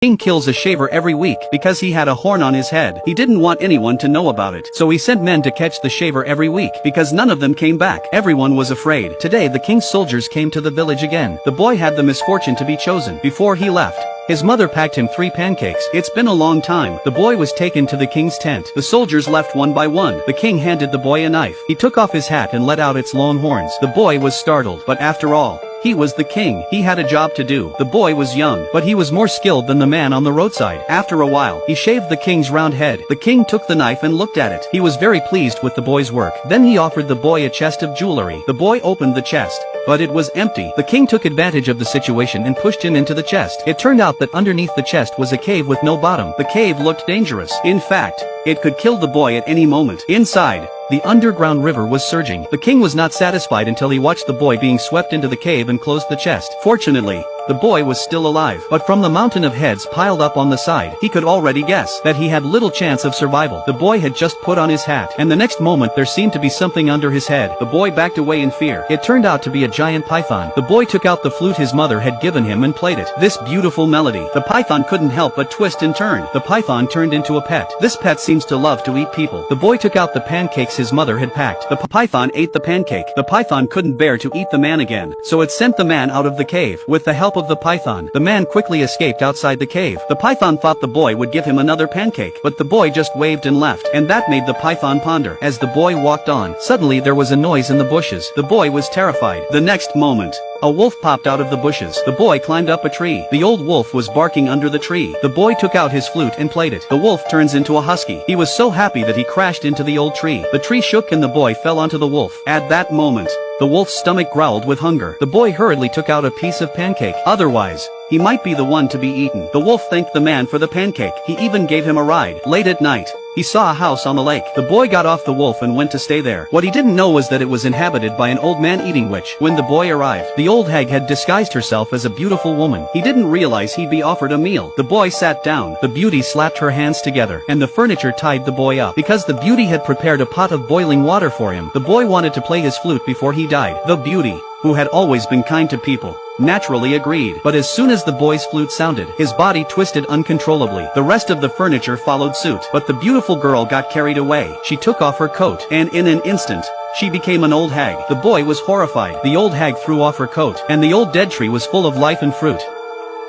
king kills a shaver every week because he had a horn on his head. He didn't want anyone to know about it, so he sent men to catch the shaver every week because none of them came back. Everyone was afraid. Today the king's soldiers came to the village again. The boy had the misfortune to be chosen. Before he left, his mother packed him 3 pancakes. It's been a long time. The boy was taken to the king's tent. The soldiers left one by one. The king handed the boy a knife. He took off his hat and let out its long horns. The boy was startled, but after all, he was the king. He had a job to do. The boy was young, but he was more skilled than the man on the roadside. After a while, he shaved the king's round head. The king took the knife and looked at it. He was very pleased with the boy's work. Then he offered the boy a chest of jewelry. The boy opened the chest, but it was empty. The king took advantage of the situation and pushed him into the chest. It turned out that underneath the chest was a cave with no bottom. The cave looked dangerous. In fact, it could kill the boy at any moment. Inside, the underground river was surging. The king was not satisfied until he watched the boy being swept into the cave and closed the chest. Fortunately, the boy was still alive, but from the mountain of heads piled up on the side, he could already guess that he had little chance of survival. The boy had just put on his hat, and the next moment there seemed to be something under his head. The boy backed away in fear. It turned out to be a giant python. The boy took out the flute his mother had given him and played it. This beautiful melody. The python couldn't help but twist and turn. The python turned into a pet. This pet seems to love to eat people. The boy took out the pancakes his mother had packed. The python ate the pancake. The python couldn't bear to eat the man again, so it sent the man out of the cave. With the help of the python, the man quickly escaped outside the cave. The python thought the boy would give him another pancake, but the boy just waved and left, and that made the python ponder. As the boy walked on, suddenly there was a noise in the bushes. The boy was terrified. The next moment, a wolf popped out of the bushes. The boy climbed up a tree. The old wolf was barking under the tree. The boy took out his flute and played it. The wolf turns into a husky. He was so happy that he crashed into the old tree. The tree shook and the boy fell onto the wolf. At that moment, the wolf's stomach growled with hunger. The boy hurriedly took out a piece of pancake. Otherwise, he might be the one to be eaten. The wolf thanked the man for the pancake. He even gave him a ride. Late at night, he saw a house on the lake. The boy got off the wolf and went to stay there. What he didn't know was that it was inhabited by an old man-eating witch. When the boy arrived, the old hag had disguised herself as a beautiful woman. He didn't realize he'd be offered a meal. The boy sat down. The beauty slapped her hands together, and the furniture tied the boy up. Because the beauty had prepared a pot of boiling water for him, the boy wanted to play his flute before he died. The beauty, who had always been kind to people, naturally agreed. But as soon as the boy's flute sounded, his body twisted uncontrollably. The rest of the furniture followed suit, but the beautiful girl got carried away. She took off her coat, and in an instant, she became an old hag. The boy was horrified. The old hag threw off her coat, and the old dead tree was full of life and fruit.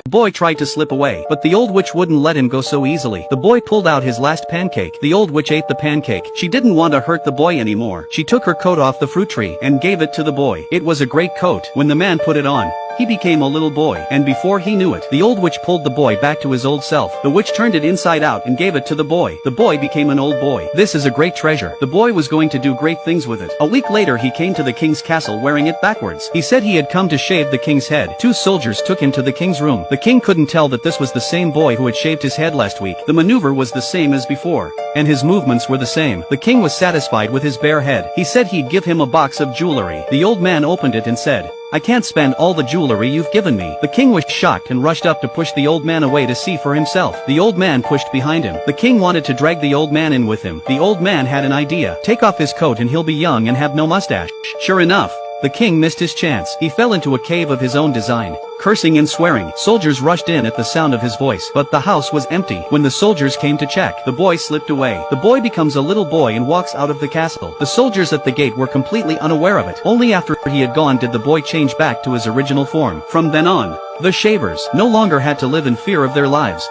The boy tried to slip away, but the old witch wouldn't let him go so easily. The boy pulled out his last pancake. The old witch ate the pancake. She didn't want to hurt the boy anymore. She took her coat off the fruit tree and gave it to the boy. It was a great coat. When the man put it on, he became a little boy, and before he knew it, the old witch pulled the boy back to his old self. The witch turned it inside out and gave it to the boy. The boy became an old boy. This is a great treasure. The boy was going to do great things with it. A week later he came to the king's castle wearing it backwards. He said he had come to shave the king's head. 2 soldiers took him to the king's room. The king couldn't tell that this was the same boy who had shaved his head last week. The maneuver was the same as before, and his movements were the same. The king was satisfied with his bare head. He said he'd give him a box of jewelry. The old man opened it and said, "I can't spend all the jewelry you've given me." The king was shocked and rushed up to push the old man away to see for himself. The old man pushed behind him. The king wanted to drag the old man in with him. The old man had an idea. Take off his coat and he'll be young and have no mustache. Sure enough, the king missed his chance. He fell into a cave of his own design, cursing and swearing. Soldiers rushed in at the sound of his voice, but the house was empty. When the soldiers came to check, the boy slipped away. The boy becomes a little boy and walks out of the castle. The soldiers at the gate were completely unaware of it. Only after he had gone did the boy change back to his original form. From then on, the shavers no longer had to live in fear of their lives.